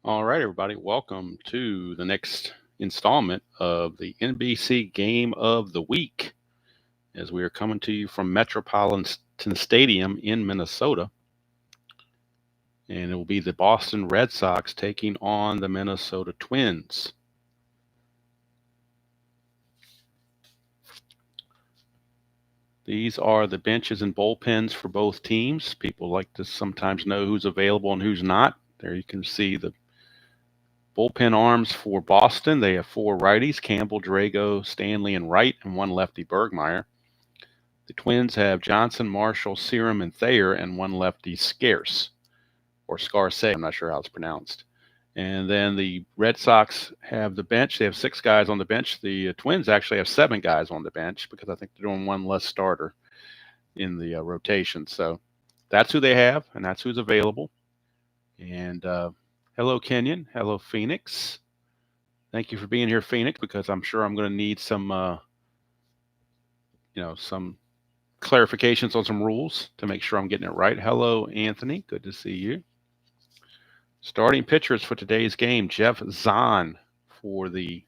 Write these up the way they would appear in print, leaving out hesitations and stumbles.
All right, everybody, welcome to the next installment of the NBC Game of the Week as we are coming to you from Metropolitan Stadium in Minnesota. And it will be the Boston Red Sox taking on the Minnesota Twins. These are the benches and bullpens for both teams. People like to sometimes know who's available and who's not. There you can see the bullpen arms for Boston. They have four righties, Campbell, Drago, Stanley, and Wright, and one lefty, Bergmeyer. The Twins have Johnson, Marshall, Serum, and Thayer, and one lefty, Scarce, or Scarce. I'm not sure how it's pronounced. And then the Red Sox have the bench. They have six guys on the bench. The Twins actually have seven guys on the bench because I think they're doing one less starter in the rotation. So that's who they have, and that's who's available. And hello, Kenyon. Hello, Phoenix. Thank you for being here, Phoenix, because I'm sure I'm going to need some, some clarifications on some rules to make sure I'm getting it right. Hello, Anthony. Good to see you. Starting pitchers for today's game, Jeff Zahn for the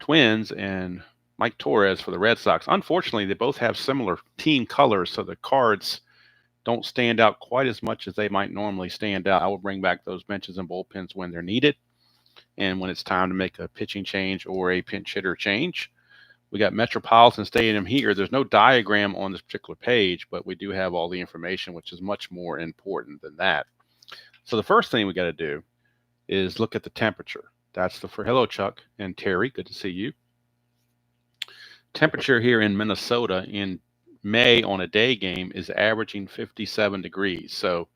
Twins and Mike Torrez for the Red Sox. Unfortunately, they both have similar team colors, so the cards don't stand out quite as much as they might normally stand out. I will bring back those benches and bullpens when they're needed and when it's time to make a pitching change or a pinch hitter change. We got Metropolitan Stadium here. There's no diagram on this particular page, but we do have all the information, which is much more important than that. So the first thing we got to do is look at the temperature. That's for hello, Chuck and Terry. Good to see you. Temperature here in Minnesota in May on a day game is averaging 57 degrees. So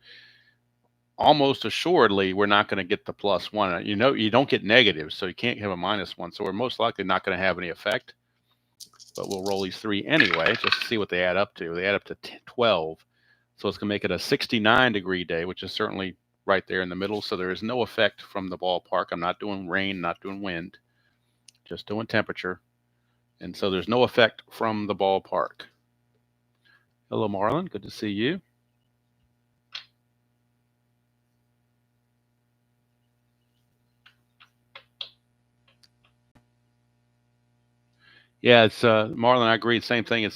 almost assuredly, we're not going to get the +1. You don't get negatives, so you can't have a -1. So we're most likely not going to have any effect. But we'll roll these three anyway, just to see what they add up to. They add up to 12. So it's going to make it a 69-degree day, which is certainly right there in the middle. So there is no effect from the ballpark. I'm not doing rain, not doing wind, just doing temperature. And so there's no effect from the ballpark. Hello, Marlon. Good to see you. Yeah, it's Marlon. I agree. Same thing.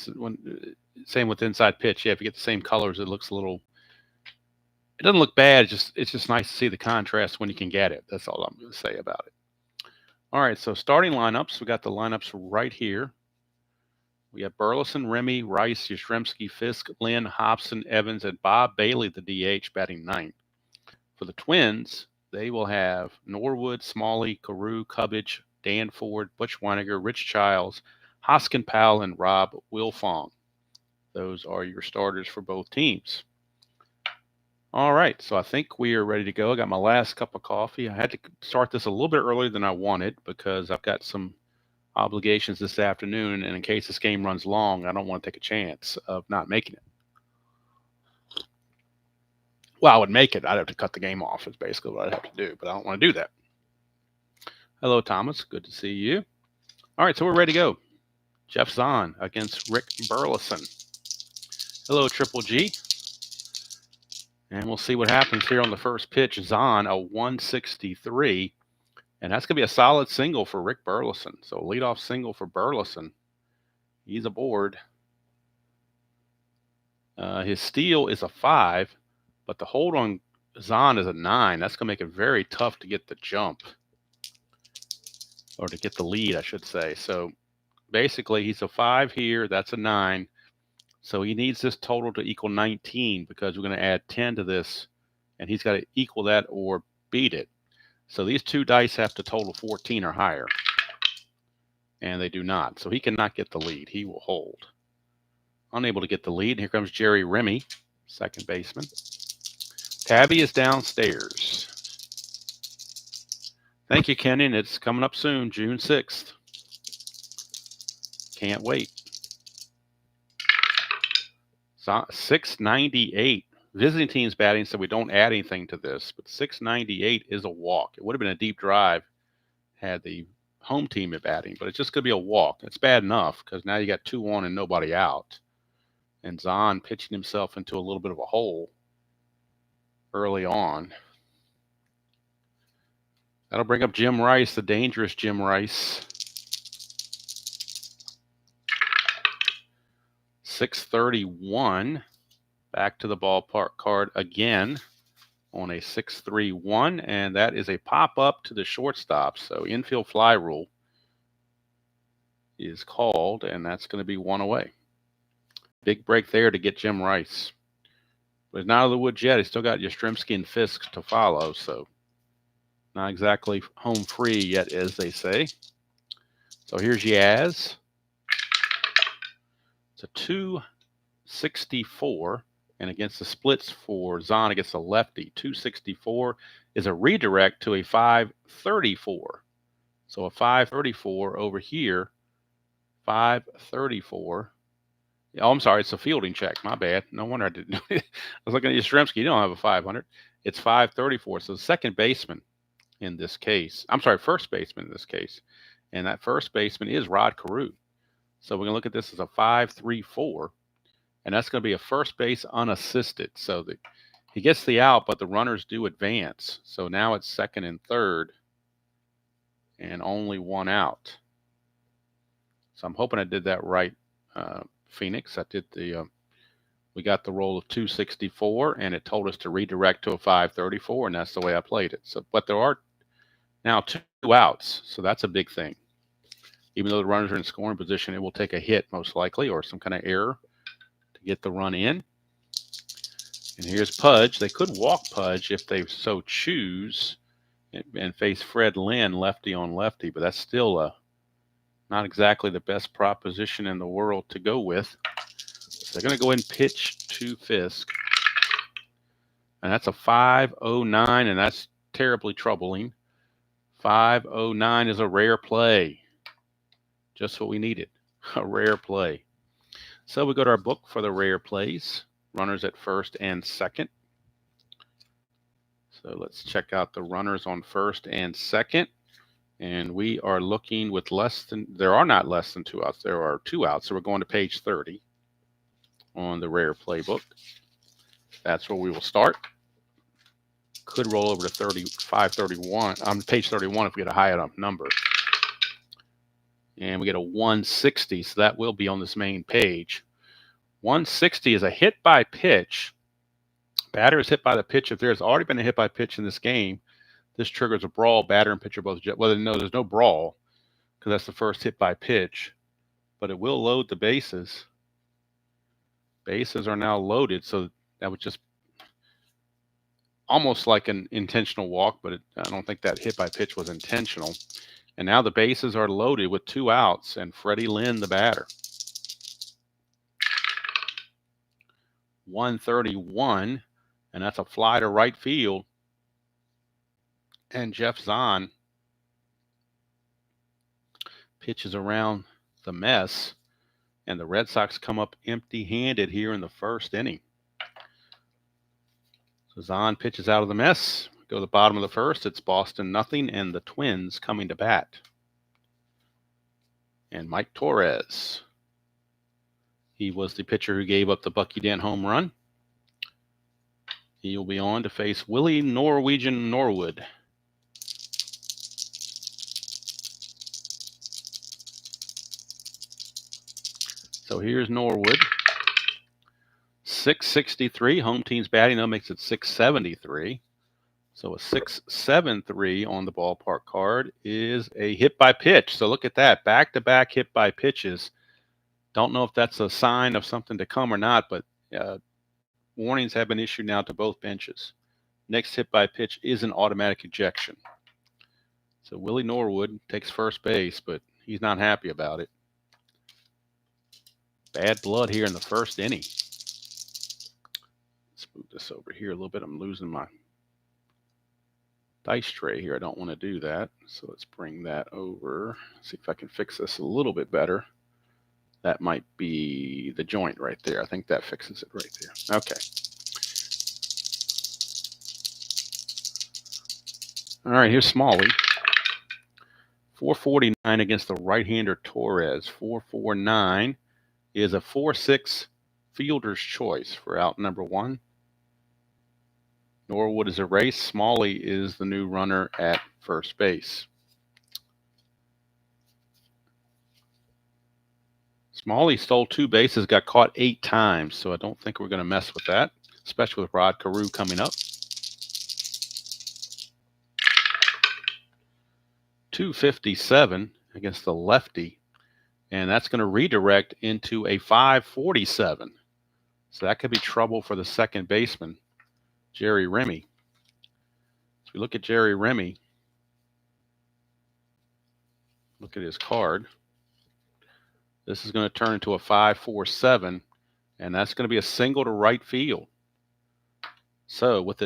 Same with inside pitch. Yeah, if you get the same colors, it looks a little. It doesn't look bad. It's just nice to see the contrast when you can get it. That's all I'm going to say about it. All right. So starting lineups, we got the lineups right here. We have Burleson, Remy, Rice, Yastrzemski, Fisk, Lynn, Hobson, Evans, and Bob Bailey, the DH, batting ninth. For the Twins, they will have Norwood, Smalley, Carew, Cubbage, Dan Ford, Butch Weiniger, Rich Childs, Hoskin Powell, and Rob Wilfong. Those are your starters for both teams. All right, so I think we are ready to go. I got my last cup of coffee. I had to start this a little bit earlier than I wanted because I've got some obligations this afternoon, and in case this game runs long, I don't want to take a chance of not making it. Well, I would make it. I'd have to cut the game off is basically what I'd have to do, but I don't want to do that. Hello, Thomas. Good to see you. All right, so we're ready to go. Jeff Zahn against Rick Burleson. Hello, Triple G. And we'll see what happens here on the first pitch. Zahn, a 163. And that's going to be a solid single for Rick Burleson. So leadoff single for Burleson. He's aboard. His steal is a 5, but the hold on Zahn is a 9. That's going to make it very tough to get the jump. Or to get the lead, I should say. So basically, he's a 5 here. That's a 9. So he needs this total to equal 19 because we're going to add 10 to this. And he's got to equal that or beat it. So these two dice have to total 14 or higher. And they do not. So he cannot get the lead. He will hold. Unable to get the lead. Here comes Jerry Remy, second baseman. Tabby is downstairs. Thank you, Kenyon. It's coming up soon, June 6th. Can't wait. 698. Visiting team's batting, so we don't add anything to this. But 698 is a walk. It would have been a deep drive had the home team been batting, but it's just going to be a walk. It's bad enough because now you got 2 on and nobody out. And Zahn pitching himself into a little bit of a hole early on. That'll bring up Jim Rice, the dangerous Jim Rice. 631. Back to the ballpark card again on a 631, and that is a pop-up to the shortstop. So infield fly rule is called, and that's going to be one away. Big break there to get Jim Rice. But he's not out of the woods yet. He's still got Yastrzemski and Fisk to follow, so not exactly home free yet, as they say. So here's Yaz. It's a 264. And against the splits for Zahn against the lefty, 264 is a redirect to a 534. So a 534 over here, 534. Oh, I'm sorry, it's a fielding check. My bad. No wonder I didn't know it. I was looking at Yastrzemski. You don't have a 500. It's 534. So the second baseman in this case, I'm sorry, first baseman in this case. And that first baseman is Rod Carew. So we're going to look at this as a 534. And that's going to be a first base unassisted. So he gets the out, but the runners do advance. So now it's second and third and only one out. So I'm hoping I did that right, Phoenix. I did we got the roll of 264, and it told us to redirect to a 534, and that's the way I played it. So, but there are now two outs, so that's a big thing. Even though the runners are in scoring position, it will take a hit most likely or some kind of error to get the run in. And here's Pudge. They could walk Pudge if they so choose and face Fred Lynn lefty on lefty, but that's still not exactly the best proposition in the world to go with. So they're going to go ahead and pitch to Fisk. And that's a 509, and that's terribly troubling. 509 is a rare play. Just what we needed, a rare play. So we go to our book for the rare plays. Runners at first and second. So let's check out the runners on first and second. And we are looking with there are not less than 2 outs. There are 2 outs. So we're going to page 30 on the rare playbook. That's where we will start. Could roll over to 531. On page 31 if we get a high enough number. And we get a 160, so that will be on this main page. 160 is a hit by pitch. Batter is hit by the pitch. If there's already been a hit by pitch in this game, this triggers a brawl. Batter and pitcher both jet. Well, no, there's no brawl because that's the first hit by pitch. But it will load the bases. Bases are now loaded, so that was just almost like an intentional walk, but I don't think that hit by pitch was intentional. And now the bases are loaded with 2 outs and Freddie Lynn, the batter. 131, and that's a fly to right field. And Jeff Zahn pitches around the mess, and the Red Sox come up empty-handed here in the first inning. So Zahn pitches out of the mess. Go to the bottom of the first. It's Boston nothing, and the Twins coming to bat. And Mike Torrez. He was the pitcher who gave up the Bucky Dent home run. He'll be on to face Willie Norwegian Norwood. So here's Norwood. 663. Home team's batting though makes it 673. So a 673 on the ballpark card is a hit by pitch. So look at that. Back-to-back hit by pitches. Don't know if that's a sign of something to come or not, but warnings have been issued now to both benches. Next hit by pitch is an automatic ejection. So Willie Norwood takes first base, but he's not happy about it. Bad blood here in the first inning. Let's move this over here a little bit. I'm losing my dice tray here. I don't want to do that. So let's bring that over. See if I can fix this a little bit better. That might be the joint right there. I think that fixes it right there. Okay. All right, here's Smalley. 449 against the right-hander Torrez. 449 is a 4-6 fielder's choice for out number 1. Norwood is a race. Smalley is the new runner at first base. Smalley stole 2 bases, got caught 8 times, so I don't think we're going to mess with that, especially with Rod Carew coming up. 257 against the lefty, and that's going to redirect into a 547. So that could be trouble for the second baseman, Jerry Remy. So we look at Jerry Remy. Look at his card. This is going to turn into a 547, and that's going to be a single to right field. So with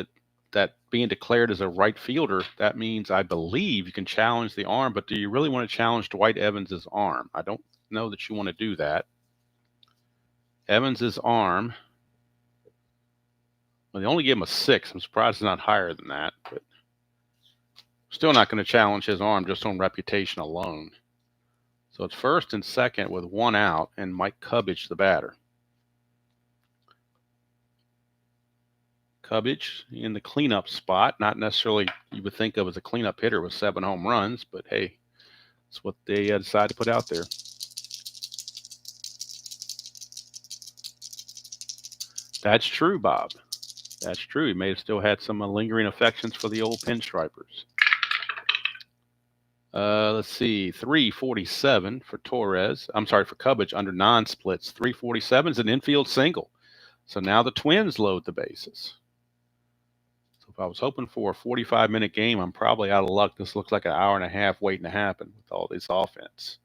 that being declared as a right fielder, that means I believe you can challenge the arm, but do you really want to challenge Dwight Evans' arm? I don't know that you want to do that. Evans' arm, well, they only gave him a 6. I'm surprised it's not higher than that, but still not going to challenge his arm just on reputation alone. So it's first and second with 1 out, and Mike Cubbage, the batter. Cubbage in the cleanup spot, not necessarily you would think of as a cleanup hitter with 7 home runs, but hey, that's what they decided to put out there. That's true, Bob. That's true. He may have still had some lingering affections for the old pinstripers. Let's see, 347 for Torrez. I'm sorry, for Cubbage under non-splits. 347 is an infield single. So now the Twins load the bases. So if I was hoping for a 45-minute game, I'm probably out of luck. This looks like an hour and a half waiting to happen with all this offense.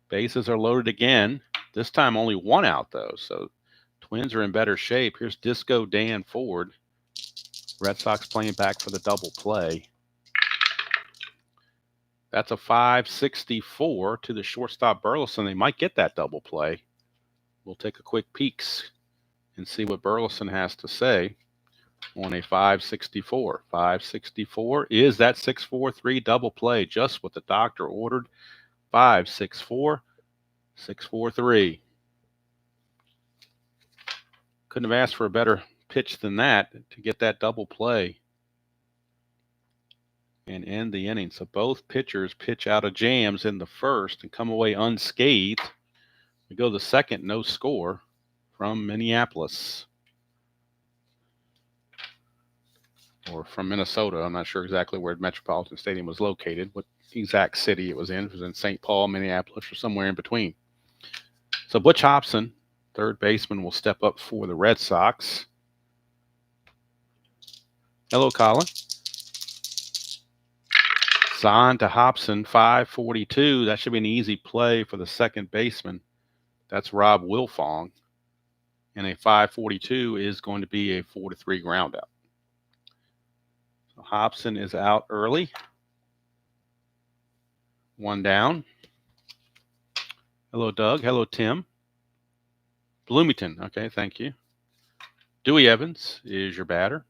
Bases are loaded again. This time only 1 out, though. So Twins are in better shape. Here's Disco Dan Ford. Red Sox playing back for the double play. That's a 564 to the shortstop Burleson. They might get that double play. We'll take a quick peeks and see what Burleson has to say on a 564. 564 is that 643 double play, just what the doctor ordered. 564, 643. Couldn't have asked for a better pitch than that to get that double play and end the inning. So both pitchers pitch out of jams in the first and come away unscathed. We go to the second, no score from Minneapolis. Or from Minnesota. I'm not sure exactly where Metropolitan Stadium was located, what exact city it was in. It was in St. Paul, Minneapolis, or somewhere in between. So Butch Hobson, third baseman, will step up for the Red Sox. Hello, Colin. Zahn to Hobson, 542. That should be an easy play for the second baseman. That's Rob Wilfong. And a 542 is going to be a 4-3 ground out. So Hobson is out early. 1 down. Hello, Doug. Hello, Tim. Bloomington. Okay, thank you. Dewey Evans is your batter.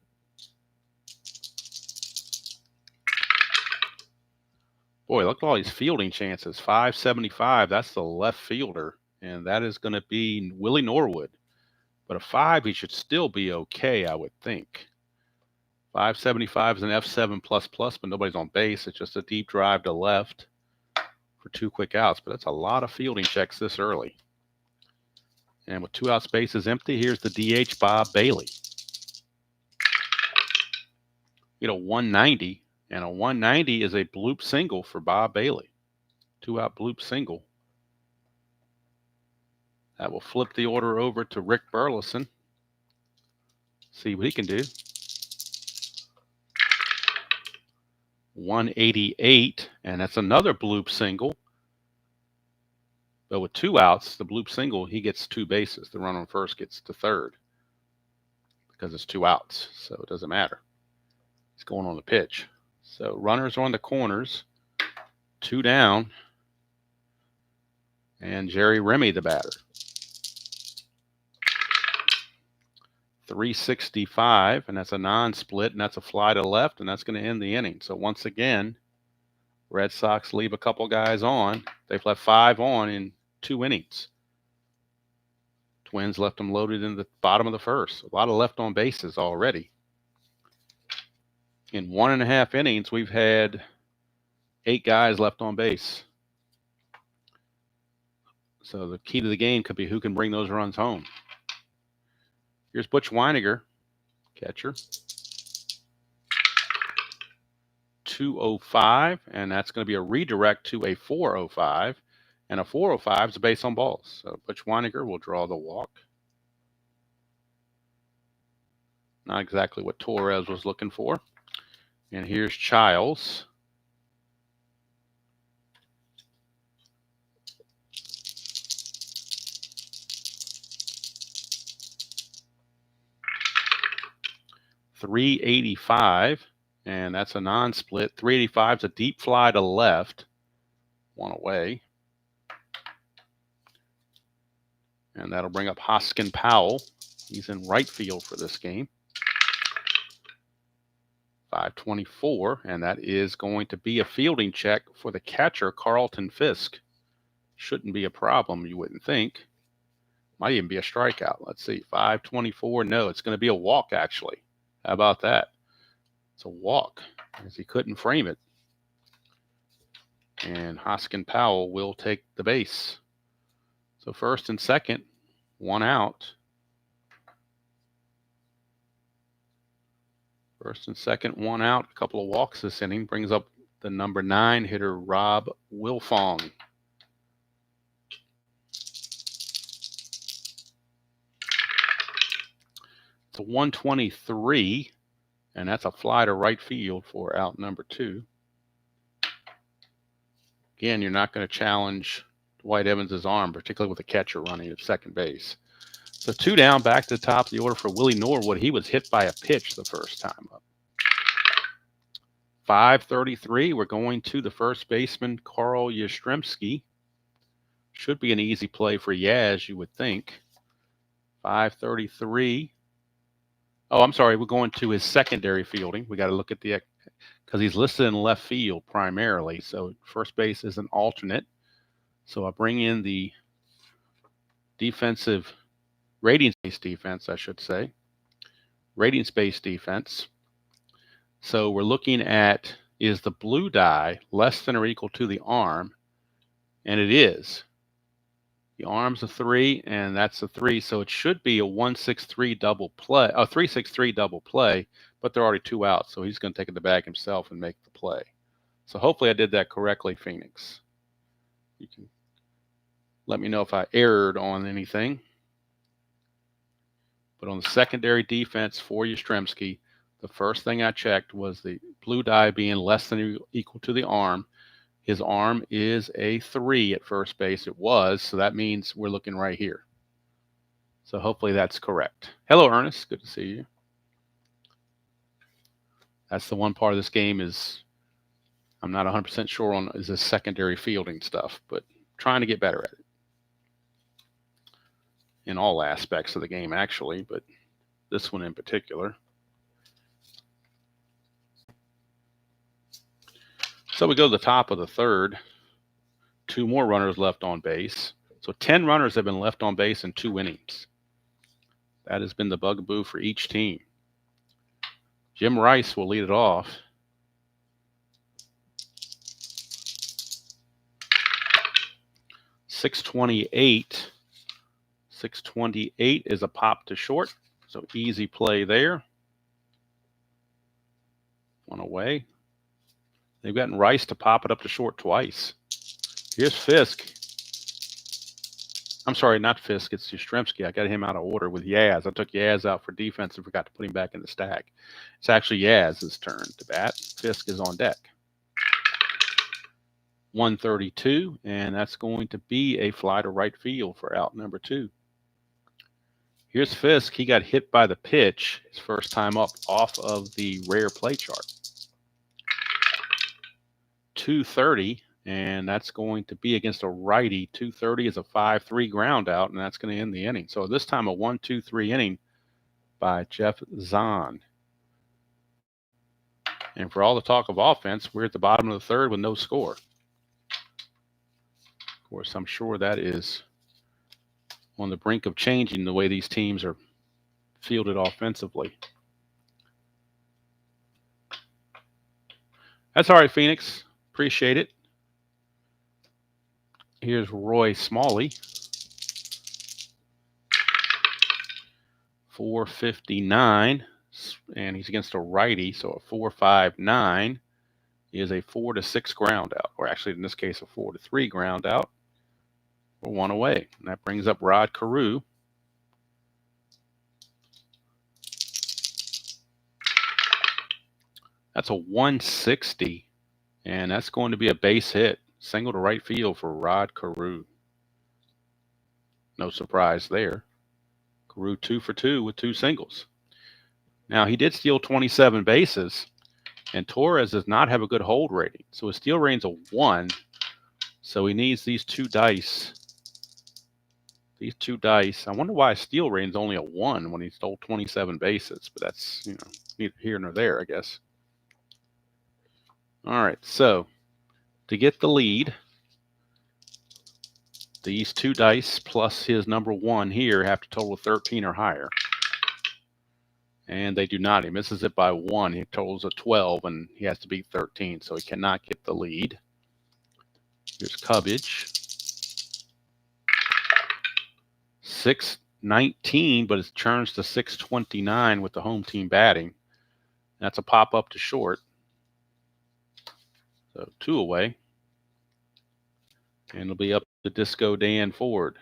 Boy, look at all these fielding chances. 575, that's the left fielder, and that is going to be Willie Norwood. But a 5, he should still be okay, I would think. 575 is an F7++, but nobody's on base. It's just a deep drive to left for 2 quick outs. But that's a lot of fielding checks this early. And with 2 outs, bases empty, here's the DH, Bob Bailey. You know, 190. And a 190 is a bloop single for Bob Bailey. 2-out bloop single. That will flip the order over to Rick Burleson. See what he can do. 188, and that's another bloop single. But with 2 outs, the bloop single, he gets 2 bases. The runner on first gets to third because it's 2 outs, so it doesn't matter. It's going on the pitch. So runners on the corners, 2 down, and Jerry Remy, the batter. 365, and that's a non-split, and that's a fly to left, and that's going to end the inning. So once again, Red Sox leave a couple guys on. They've left 5 on in 2 innings. Twins left them loaded in the bottom of the first. A lot of left on bases already. In 1.5 innings, we've had 8 guys left on base. So the key to the game could be who can bring those runs home. Here's Butch Weiniger, catcher. 205, and that's going to be a redirect to a 405. And a 405 is a base on balls. So Butch Weiniger will draw the walk. Not exactly what Torrez was looking for. And here's Childs. .385, and that's a non-split. 385 is a deep fly to left. One away. And that'll bring up Hoskin Powell. He's in right field for this game. 524, and that is going to be a fielding check for the catcher, Carlton Fisk. Shouldn't be a problem, you wouldn't think. Might even be a strikeout. Let's see, 524. No, it's going to be a walk, actually. How about that? It's a walk, as he couldn't frame it. And Hoskin Powell will take the base. So first and second, one out. First and second, one out. A couple of walks this inning. Brings up the number 9 hitter, Rob Wilfong. It's a 123, and that's a fly to right field for out number 2. Again, you're not going to challenge Dwight Evans' arm, particularly with the catcher running at second base. So 2 down, back to the top of the order for Willie Norwood. He was hit by a pitch the first time up. 5:33, we're going to the first baseman, Carl Yastrzemski. Should be an easy play for Yaz, you would think. 5:33. Oh, I'm sorry, we're going to his secondary fielding. We got to look at the, because he's listed in left field primarily. So first base is an alternate. So I bring in the defensive ratings-based defense, I should say. Ratings-based defense. So we're looking at, is the blue die less than or equal to the arm? And it is. The arm's a 3, and that's a 3. So it should be a 1-6-3 double play, a 3-6-3 double play, but they're already 2 out. So he's going to take it to the bag himself and make the play. So hopefully I did that correctly, Phoenix. You can let me know if I erred on anything. But on the secondary defense for Yastrzemski, the first thing I checked was the blue die being less than or equal to the arm. His arm is a 3 at first base. It was, so that means we're looking right here. So hopefully that's correct. Hello, Ernest. Good to see you. That's the one part of this game is I'm not 100% sure on is this secondary fielding stuff, but trying to get better at it. In all aspects of the game, actually, but this one in particular. So we go to the top of the third. 2 more runners left on base. So 10 runners have been left on base in 2 innings. That has been the bugaboo for each team. Jim Rice will lead it off. .628. 628 is a pop to short. So easy play there. One away. They've gotten Rice to pop it up to short twice. Here's Fisk. I'm sorry, not Fisk. It's Yastrzemski. I got him out of order with Yaz. I took Yaz out for defense and forgot to put him back in the stack. It's actually Yaz's turn to bat. Fisk is on deck. 132, and that's going to be a fly to right field for out number 2. Here's Fisk. He got hit by the pitch his first time up off of the rare play chart. 230, and that's going to be against a righty. 230 is a 5-3 ground out, and that's going to end the inning. So this time a 1-2-3 inning by Jeff Zahn. And for all the talk of offense, we're at the bottom of the third with no score. Of course, I'm sure that is on the brink of changing the way these teams are fielded offensively. That's all right, Phoenix. Appreciate it. Here's Roy Smalley. 459, and he's against a righty, so a 459 is a 4-6 ground out, or actually in this case a 4-3 ground out for one away. And that brings up Rod Carew. That's a 160, and that's going to be a base hit. Single to right field for Rod Carew. No surprise there. Carew 2 for 2 with 2 singles. Now, he did steal 27 bases, and Torrez does not have a good hold rating. So his steal rating's a 1, so he needs these 2 dice. These 2 dice. I wonder why his steal rating's only a 1 when he stole 27 bases, but that's, neither here nor there, I guess. All right, so to get the lead, these 2 dice plus his number 1 here have to total 13 or higher. And they do not. He misses it by 1. He totals a 12, and he has to beat 13, so he cannot get the lead. Here's Cubbage. 619, but it turns to 629 with the home team batting. That's a pop-up to short. So 2 away. And it'll be up to Disco Dan Ford.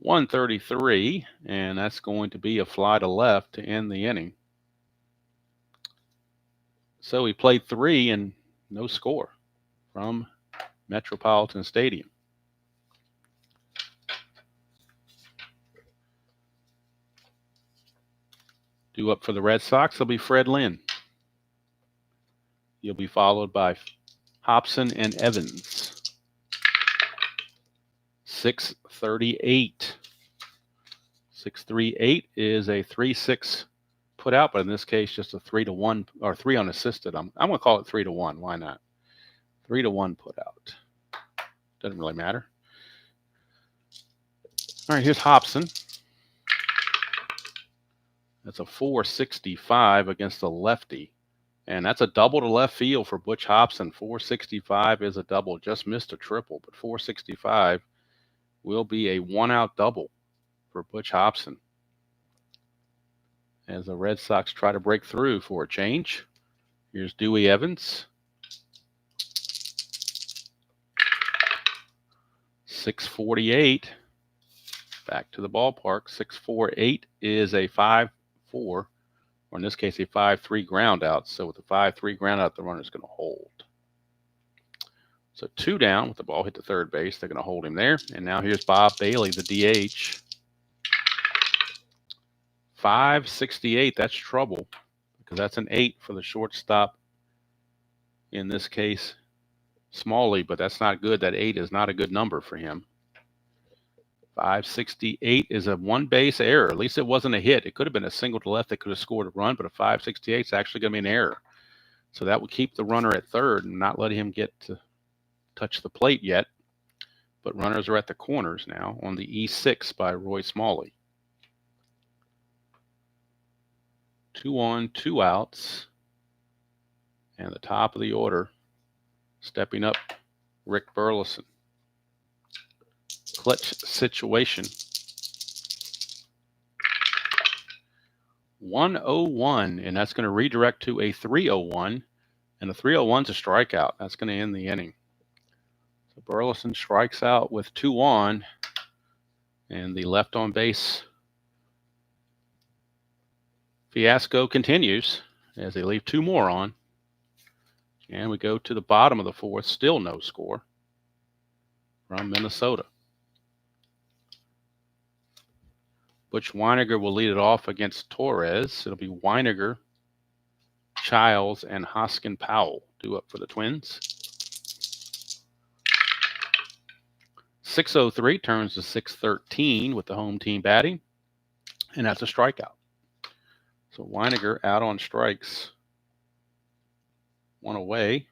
.133, and that's going to be a fly to left to end the inning. So he played 3 and no score from Metropolitan Stadium. Due up for the Red Sox will be Fred Lynn. He'll be followed by Hobson and Evans. 638. 638 is a 3-6 put out, but in this case, just a 3-1 or 3 unassisted. I'm going to call it 3-1. Why not? 3-1 put out. Doesn't really matter. All right, here's Hobson. That's a 465 against the lefty. And that's a double to left field for Butch Hobson. 465 is a double. Just missed a triple, but 465 will be a 1-out double for Butch Hobson as the Red Sox try to break through for a change. Here's Dewey Evans. 648. Back to the ballpark. 648 is a 5-4, or in this case, a 5-3 ground out. So with the 5-3 ground out, the runner's going to hold. So 2 down with the ball hit to third base. They're going to hold him there. And now here's Bob Bailey, the DH. 568, that's trouble because that's an 8 for the shortstop. In this case, Smalley, but that's not good. That 8 is not a good number for him. 568 is a 1-base error. At least it wasn't a hit. It could have been a single to left that could have scored a run, but a 568 is actually going to be an error. So that would keep the runner at third and not let him get to touch the plate yet. But runners are at the corners now on the E6 by Roy Smalley. 2 on, 2 outs. And the top of the order, stepping up, Rick Burleson. Clutch situation. 101, and that's going to redirect to a 301. And the 301's a strikeout. That's going to end the inning. So Burleson strikes out with 2 on, and the left on base fiasco continues as they leave 2 more on. And we go to the bottom of the 4th, still no score from Minnesota. Butch Weiniger will lead it off against Torrez. It'll be Weiniger, Childs, and Hoskin Powell due up for the Twins. 603 turns to 613 with the home team batting, and that's a strikeout. So Weiniger out on strikes. 1 away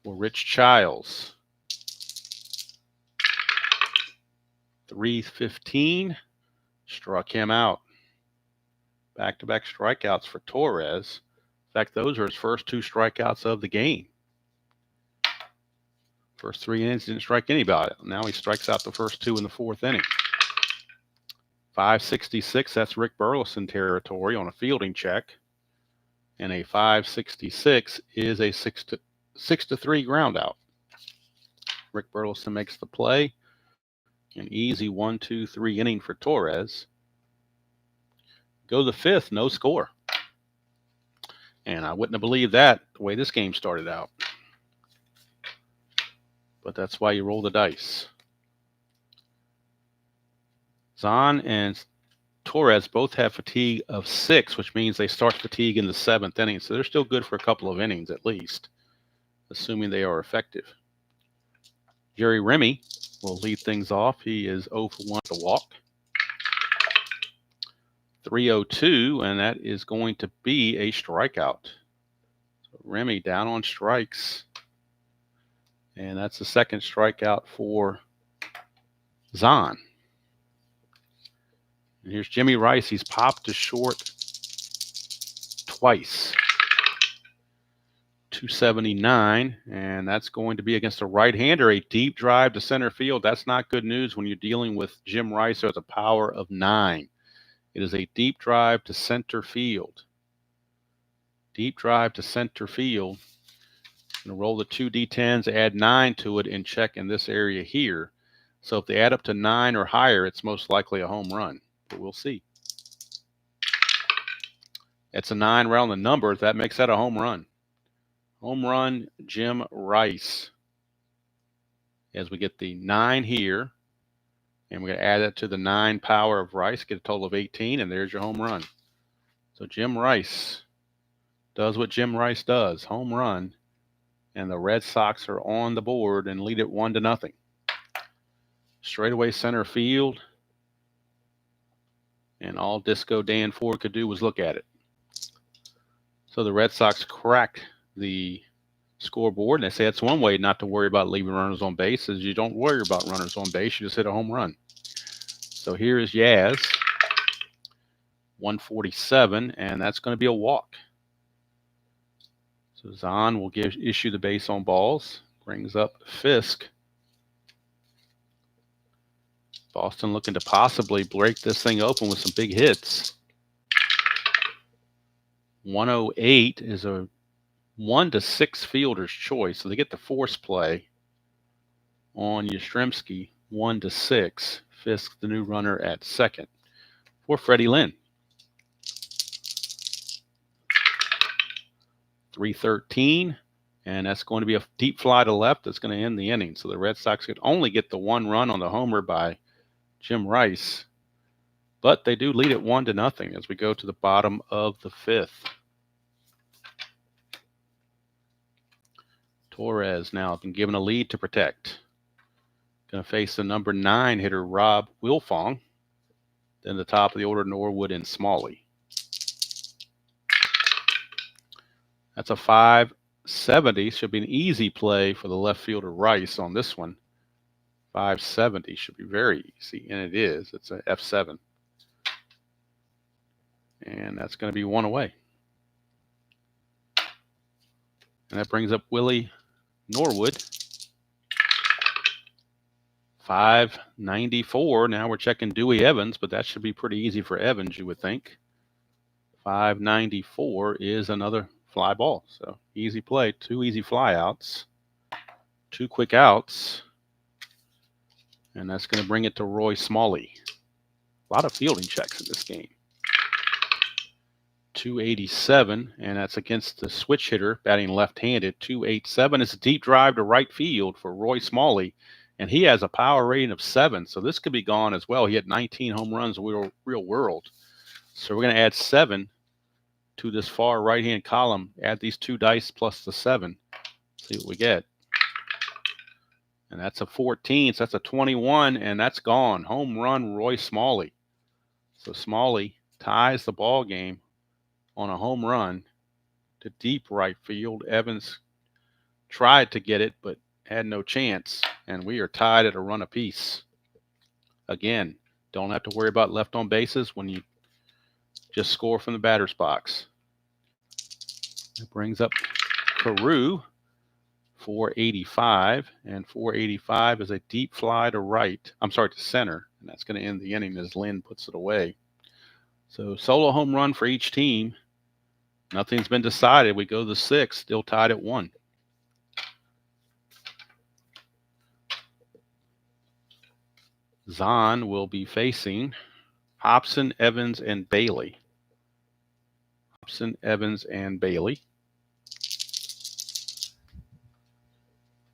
for Rich Childs. 315 struck him out. Back-to-back strikeouts for Torrez. In fact, those are his first 2 strikeouts of the game. First 3 innings didn't strike anybody. Now he strikes out the first 2 in the 4th inning. 566, that's Rick Burleson territory on a fielding check. And a 566 is a 6-3 ground out. Rick Burleson makes the play. An easy 1-2-3 inning for Torrez. Go the 5th, no score. And I wouldn't have believed that the way this game started out. But that's why you roll the dice. Zahn and Torrez both have fatigue of 6, which means they start fatigue in the 7th inning. So they're still good for a couple of innings at least, assuming they are effective. Jerry Remy will lead things off. He is 0 for 1 to walk. 3-0-2, and that is going to be a strikeout. So Remy down on strikes. And that's the second strikeout for Zahn. And here's Jimmy Rice. He's popped to short twice. 279, and that's going to be against a right-hander. A deep drive to center field. That's not good news when you're dealing with Jim Rice, who has a power of 9. It is a deep drive to center field. Deep drive to center field. Going to roll the 2 D10s, add 9 to it, and check in this area here. So if they add up to 9 or higher, it's most likely a home run. But we'll see. It's a 9 right on the number. That makes that a home run. Home run, Jim Rice. As we get the 9 here, and we're going to add that to the 9 power of Rice, get a total of 18, and there's your home run. So Jim Rice does what Jim Rice does, home run, and the Red Sox are on the board and lead it 1-0. Straightaway center field, and all Disco Dan Ford could do was look at it. So the Red Sox cracked the scoreboard, and they say that's one way not to worry about leaving runners on base, is you don't worry about runners on base, you just hit a home run. So here is Yaz, 147, and that's going to be a walk. So Zahn will issue the base on balls, brings up Fisk. Boston looking to possibly break this thing open with some big hits. 108 is a 1-6 fielder's choice. So they get the force play on Yastrzemski, 1-6. Fisk, the new runner at second for Freddie Lynn. 313, and that's going to be a deep fly to left that's going to end the inning. So the Red Sox could only get the 1 run on the homer by Jim Rice, but they do lead it 1-0 as we go to the bottom of the 5th. Torrez now been given a lead to protect. Going to face the number 9 hitter, Rob Wilfong. Then the top of the order, Norwood and Smalley. That's a 570. Should be an easy play for the left fielder Rice on this one. 570 should be very easy, and it is. It's an F7. And that's going to be 1 away. And that brings up Willie Norwood. 594. Now we're checking Dewey Evans, but that should be pretty easy for Evans, you would think. 594 is another fly ball. So easy play, 2 easy fly outs, 2 quick outs. And that's going to bring it to Roy Smalley. A lot of fielding checks in this game. 287, and that's against the switch hitter, batting left-handed. 287 is a deep drive to right field for Roy Smalley, and he has a power rating of 7, so this could be gone as well. He had 19 home runs in the real world. So we're going to add 7 to this far right-hand column. Add these 2 dice plus the 7. See what we get. And that's a 14, so that's a 21, and that's gone. Home run, Roy Smalley. So Smalley ties the ball game on a home run to deep right field. Evans tried to get it, but had no chance, and we are tied at a run apiece. Again, don't have to worry about left on bases when you Just score from the batter's box. That brings up Carew, 485, and 485 is a deep fly to right. I'm sorry, to center, and that's going to end the inning as Lynn puts it away. So solo home run for each team. Nothing's been decided. We go to the 6th, still tied at 1. Zahn will be facing Hobson, Evans, and Bailey. Hobson, Evans, and Bailey.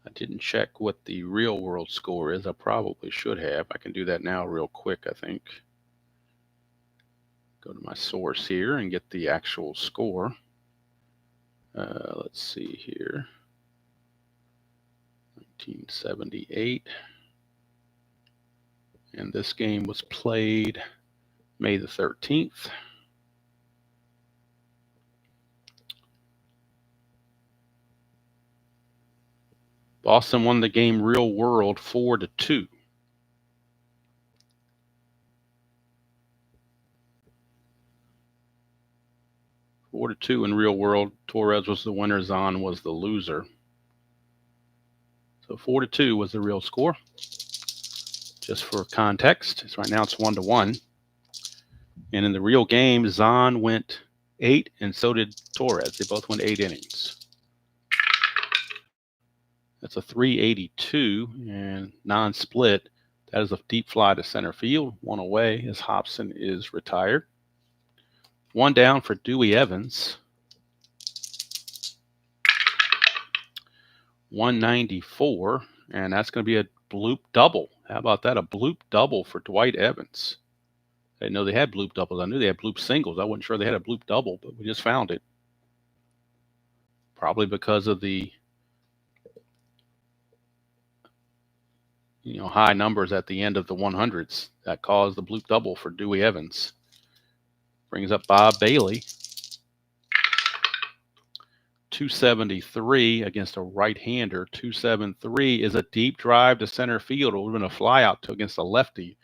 I didn't check what the real world score is. I probably should have. I can do that now real quick, I think. Go to my source here and get the actual score. Let's see here. 1978. And this game was played May the 13th. Boston won the game real world 4-2. Four to 2 in real world. Torrez was the winner. Zahn was the loser. So 4-2 was the real score. Just for context, right now it's 1-1. And in the real game, Zahn went 8, and so did Torrez. They both went 8 innings. That's a 382 and non-split. That is a deep fly to center field. 1 away as Hobson is retired. 1 down for Dewey Evans. 194, and that's going to be a bloop double. How about that? A bloop double for Dwight Evans. I didn't know they had bloop doubles. I knew they had bloop singles. I wasn't sure they had a bloop double, but we just found it. Probably because of the high numbers at the end of the 100s that caused the bloop double for Dewey Evans. Brings up Bob Bailey. 273 against a right-hander. 273 is a deep drive to center field. It would have been a fly out against a lefty,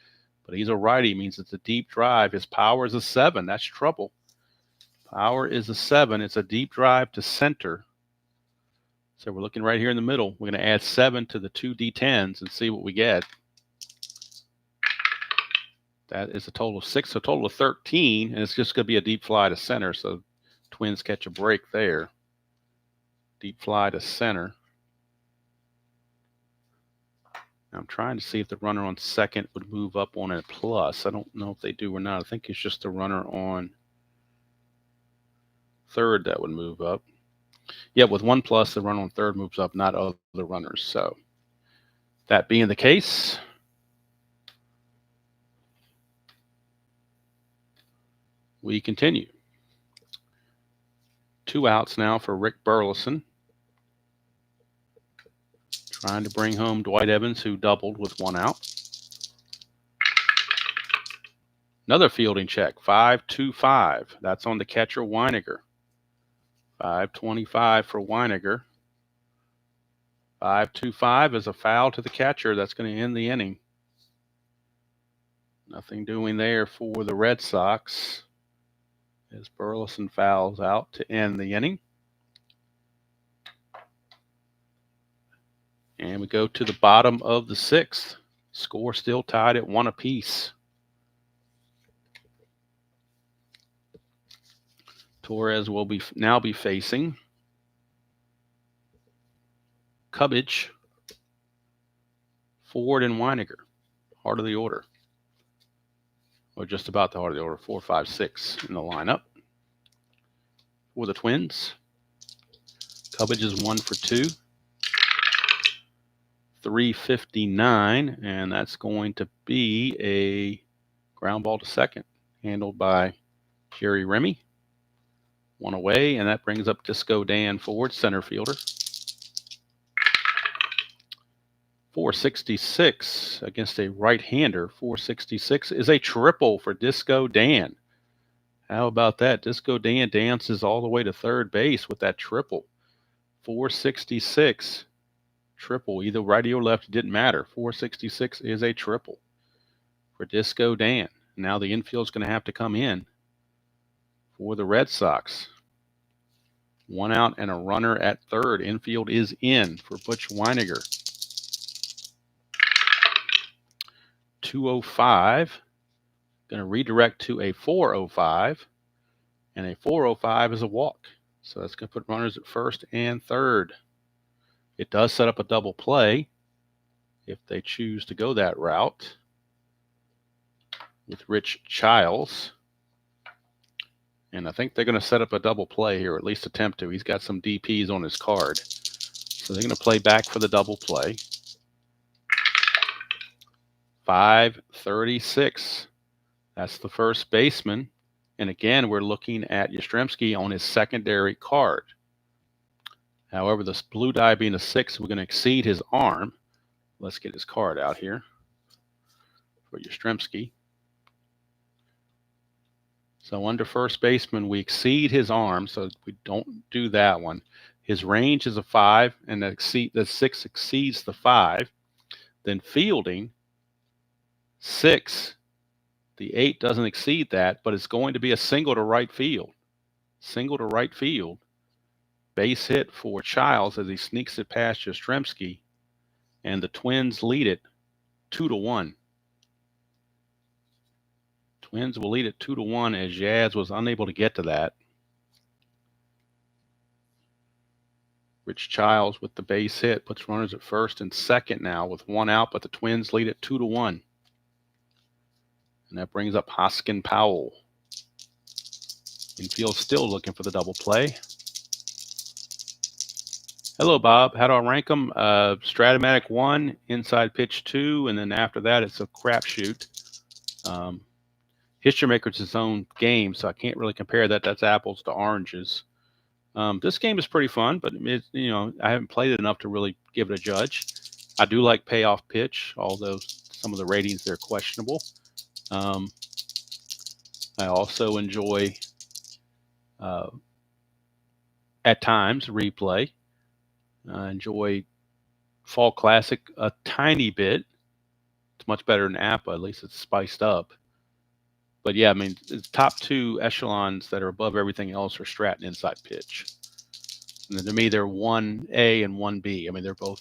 but he's a righty, means it's a deep drive. His power is a 7. That's trouble. Power is a 7. It's a deep drive to center. So we're looking right here in the middle. We're going to add 7 to the 2 D10s and see what we get. That is a total of 6, so a total of 13, and it's just going to be a deep fly to center, so Twins catch a break there. Deep fly to center. I'm trying to see if the runner on second would move up on a plus. I don't know if they do or not. I think it's just the runner on third that would move up. Yeah, with 1 plus, the runner on third moves up, not other runners. So that being the case, we continue. 2 outs now for Rick Burleson. Trying to bring home Dwight Evans, who doubled with 1 out. Another fielding check, 5-2-5. That's on the catcher, Weiniger. 5-25 for Weiniger. 5-2-5 is a foul to the catcher. That's going to end the inning. Nothing doing there for the Red Sox as Burleson fouls out to end the inning. And we go to the bottom of the 6th. Score still tied at 1 apiece. Torrez will now be facing Cubbage, Ford, and Weiniger. Heart of the order. Or just about the heart of the order. 4, 5, 6 in the lineup. For the Twins, Cubbage is 1 for 2. 359, and that's going to be a ground ball to second, handled by Jerry Remy. 1 away, and that brings up Disco Dan Ford, center fielder. 466 against a right-hander. 466 is a triple for Disco Dan. How about that? Disco Dan dances all the way to third base with that triple. 466. Triple, either righty or left, didn't matter. 466 is a triple for Disco Dan. Now the infield's going to have to come in. for the Red Sox. 1 out and a runner at third. Infield is in for Butch Weiniger. 205. Going to redirect to a 405. And a 405 is a walk. So that's going to put runners at first and third. It does set up a double play if they choose to go that route with Rich Childs. And I think they're going to set up a double play here, or at least attempt to. He's got some DPs on his card. So they're going to play back for the double play. 536. That's the first baseman. And again, we're looking at Yastrzemski on his secondary card. However, this blue die being a 6, we're going to exceed his arm. Let's get his card out here for Yastrzemski. So under first baseman, we exceed his arm, so we don't do that one. His range is a 5, and the 6 exceeds the 5. Then fielding, 6. The 8 doesn't exceed that, but it's going to be a single to right field. Single to right field. Base hit for Childs as he sneaks it past Yastrzemski, and the Twins lead it 2-1. Twins will lead it 2-1 as Yaz was unable to get to that. Rich Childs with the base hit puts runners at first and second now with 1 out, but the Twins lead it 2-1. And that brings up Hoskin Powell. Infield still looking for the double play. Hello, Bob. How do I rank them? Stratomatic 1, inside pitch 2, and then after that it's a crapshoot. History Maker's its own game, so I can't really compare that. That's apples to oranges. This game is pretty fun, but I haven't played it enough to really give it a judge. I do like payoff pitch, although some of the ratings they're questionable. I also enjoy, at times, replay. I enjoy Fall Classic a tiny bit. It's much better than APA. At least it's spiced up. But yeah, I mean, the top 2 echelons that are above everything else are Strat and Inside Pitch. And to me, they're 1A and 1B. I mean, they're both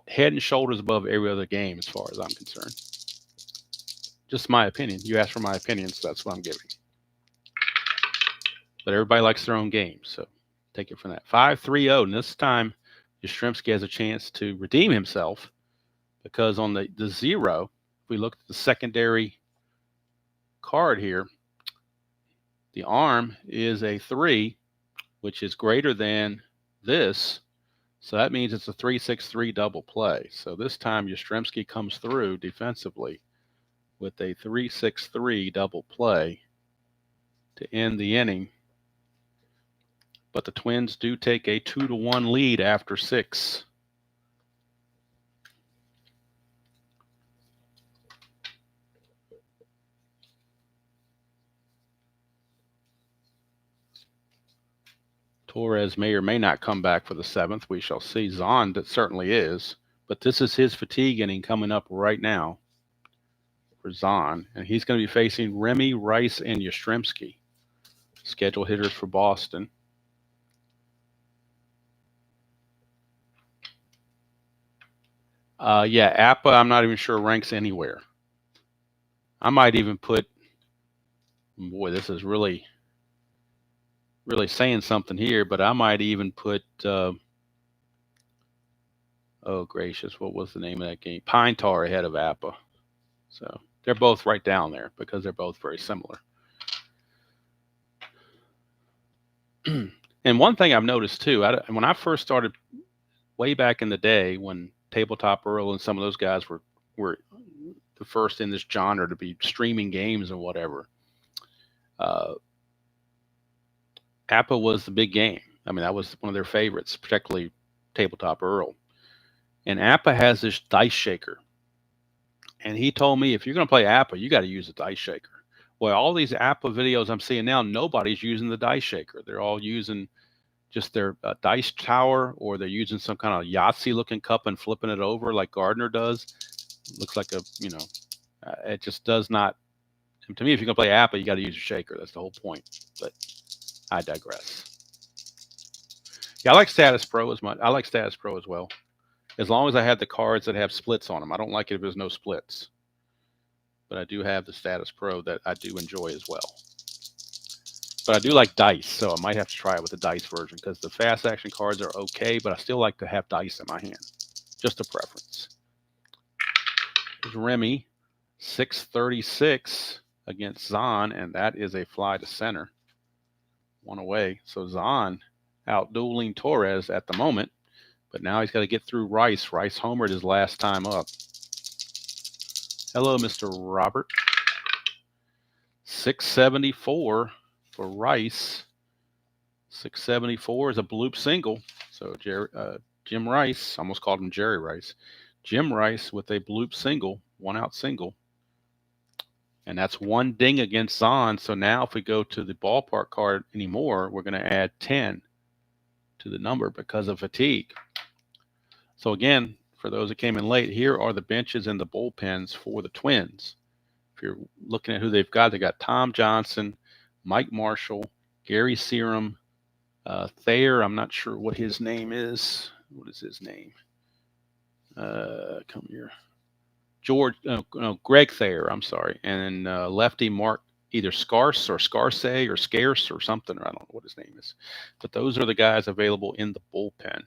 head and shoulders above every other game as far as I'm concerned. Just my opinion. You asked for my opinion, so that's what I'm giving. But everybody likes their own game, so take it from that. 5-3-0, and this time Yastrzemski has a chance to redeem himself because on the 0, if we look at the secondary card here, the arm is a 3, which is greater than this. So that means it's a 3-6-3 double play. So this time Yastrzemski comes through defensively with a 3-6-3 double play to end the inning. But the Twins do take a 2-1 lead after 6. Torrez may or may not come back for the 7th. We shall see. Zahn, that certainly is. But this is his fatigue inning coming up right now for Zahn. And he's going to be facing Remy, Rice, and Yastrzemski, schedule hitters for Boston. Yeah, APA, I'm not even sure ranks anywhere. I might even put, boy, this is really saying something here, but I might even put, oh gracious, what was the name of that game? Pine Tar ahead of APA. So they're both right down there because they're both very similar. And one thing I've noticed too, when I first started way back in the day when Tabletop Earl and some of those guys were the first in this genre to be streaming games and whatever, APA was the big game. I mean, that was one of their favorites, particularly Tabletop Earl. And APA has this dice shaker. And he told me, if you're going to play APA, you got to use a dice shaker. Well, all these APA videos I'm seeing now, nobody's using the dice shaker. They're all using just their dice tower, or they're using some kind of Yahtzee-looking cup and flipping it over like Gardner does. Looks like a, it just does not, And to me, if you're going to play Apple, you got to use your shaker. That's the whole point. But I digress. Yeah, I like Status Pro as much. I like Status Pro as well, as long as I have the cards that have splits on them. I don't like it if there's no splits, but I do have the Status Pro that I do enjoy as well. But I do like dice, so I might have to try it with the dice version because the fast action cards are okay, but I still like to have dice in my hand. Just a preference. There's Remy, 636 against Zahn, and that is a fly to center. One away. So Zahn out dueling Torrez at the moment, but now he's got to get through Rice. Rice homered his last time up. Hello, Mr. Robert. 674 for Rice. 674 is a bloop single. So Jim Rice, almost called him Jerry Rice. Jim Rice with a bloop single, 1-out single. And that's one ding against Zahn. So now if we go to the ballpark card anymore, we're going to add 10 to the number because of fatigue. So again, for those that came in late, here are the benches and the bullpens for the Twins. If you're looking at who they've got, they got Tom Johnson, Mike Marshall, Gary Serum, Thayer. I'm not sure what his name is. What is his name? Come here. Greg Thayer, I'm sorry. And then lefty Mark, either Scarce or Scarce or Scarce or something, or I don't know what his name is. But those are the guys available in the bullpen.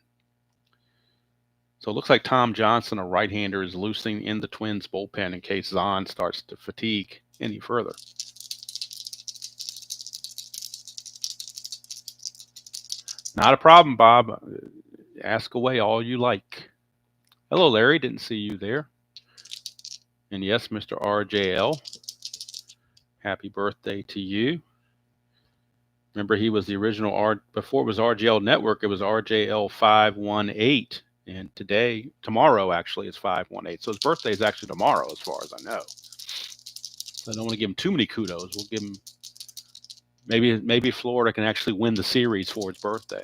So it looks like Tom Johnson, a right-hander, is loosening in the Twins bullpen in case Zahn starts to fatigue any further. Not a problem, Bob. Ask away all you like. Hello, Larry. Didn't see you there. And yes, Mr. RJL, happy birthday to you. Remember, he was the original before it was RJL Network, it was RJL 518. And tomorrow actually is 518. So his birthday is actually tomorrow as far as I know. So I don't want to give him too many kudos. We'll give him, maybe Florida can actually win the series for his birthday.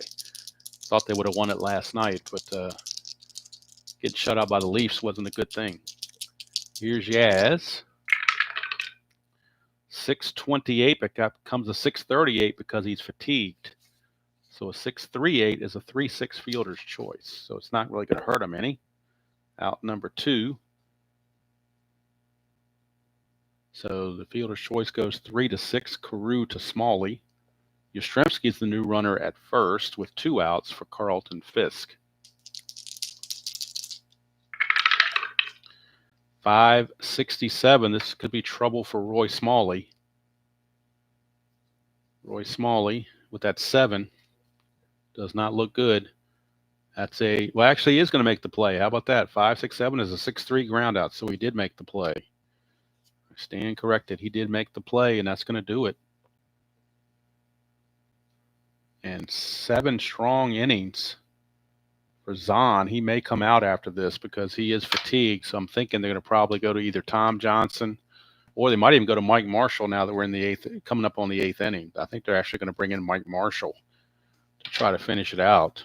Thought they would have won it last night, but getting shut out by the Leafs wasn't a good thing. Here's Yaz. 628 becomes a 638 because he's fatigued. So a 638 is a 3-6 fielder's choice. So it's not really going to hurt him any. Out number 2. So the fielder's choice goes 3-6, Carew to Smalley. Yastrzemski is the new runner at first with 2 outs for Carlton Fisk. 567. This could be trouble for Roy Smalley. Roy Smalley with that 7 does not look good. That's actually he is going to make the play. How about that? 567 is a 6-3 ground out. So he did make the play. I stand corrected. He did make the play, and that's going to do it. And 7 strong innings for Zahn. He may come out after this because he is fatigued. So I'm thinking they're going to probably go to either Tom Johnson or they might even go to Mike Marshall now that we're in the 8th, coming up on the 8th inning. I think they're actually going to bring in Mike Marshall to try to finish it out.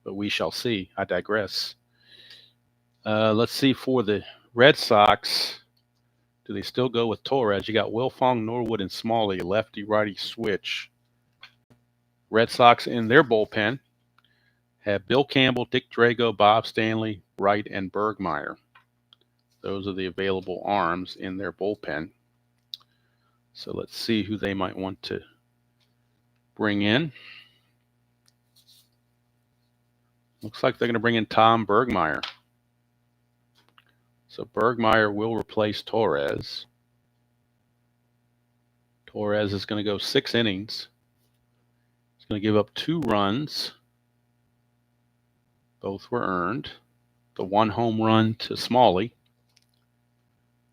But we shall see. I digress. Let's see for the Red Sox. Do they still go with Torrez? You got Wilfong, Norwood, and Smalley, lefty-righty switch. Red Sox in their bullpen have Bill Campbell, Dick Drago, Bob Stanley, Wright, and Bergmeyer. Those are the available arms in their bullpen. So let's see who they might want to bring in. Looks like they're going to bring in Tom Bergmeyer. So Bergmeyer will replace Torrez. Torrez is going to go 6 innings. He's going to give up 2 runs. Both were earned. The 1 home run to Smalley.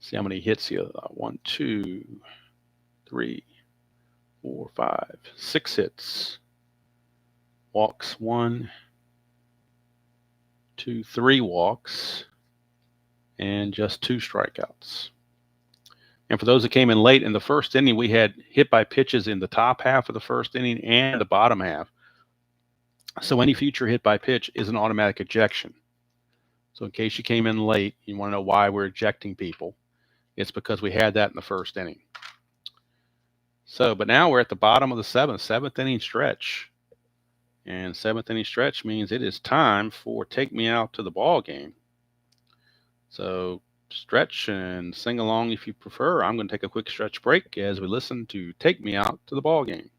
See how many hits he has. 1, 2, 3, 4, 5, 6 hits. Walks 1, 2, 3 walks. And just 2 strikeouts. And for those that came in late in the first inning, we had hit by pitches in the top half of the first inning and the bottom half. So any future hit by pitch is an automatic ejection. So in case you came in late, you want to know why we're ejecting people. it's because we had that in the first inning. So, but now we're at the bottom of the seventh inning stretch. And seventh inning stretch means it is time for Take Me Out to the Ball Game. So stretch and sing along if you prefer. I'm going to take a quick stretch break as we listen to Take Me Out to the Ball Game.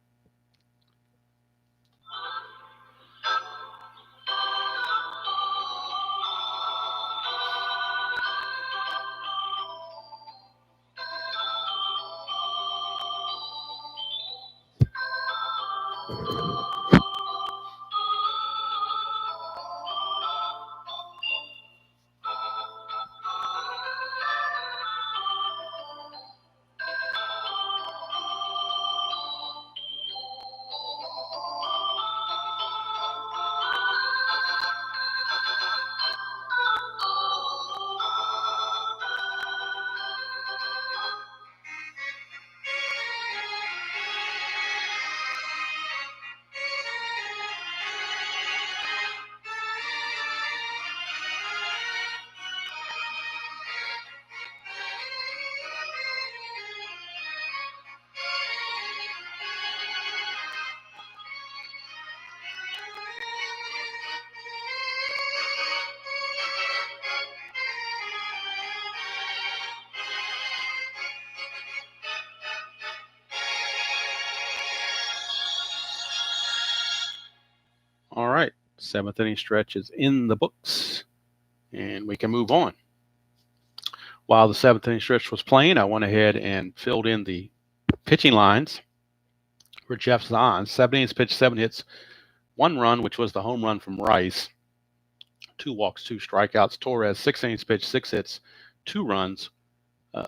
All right, seventh inning stretch is in the books, and we can move on. While the seventh inning stretch was playing, I went ahead and filled in the pitching lines for Jeff Zahn. 7 innings pitched, 7 hits, 1 run, which was the home run from Rice. 2 walks, 2 strikeouts. Torrez, 6 innings pitched, 6 hits, 2 runs,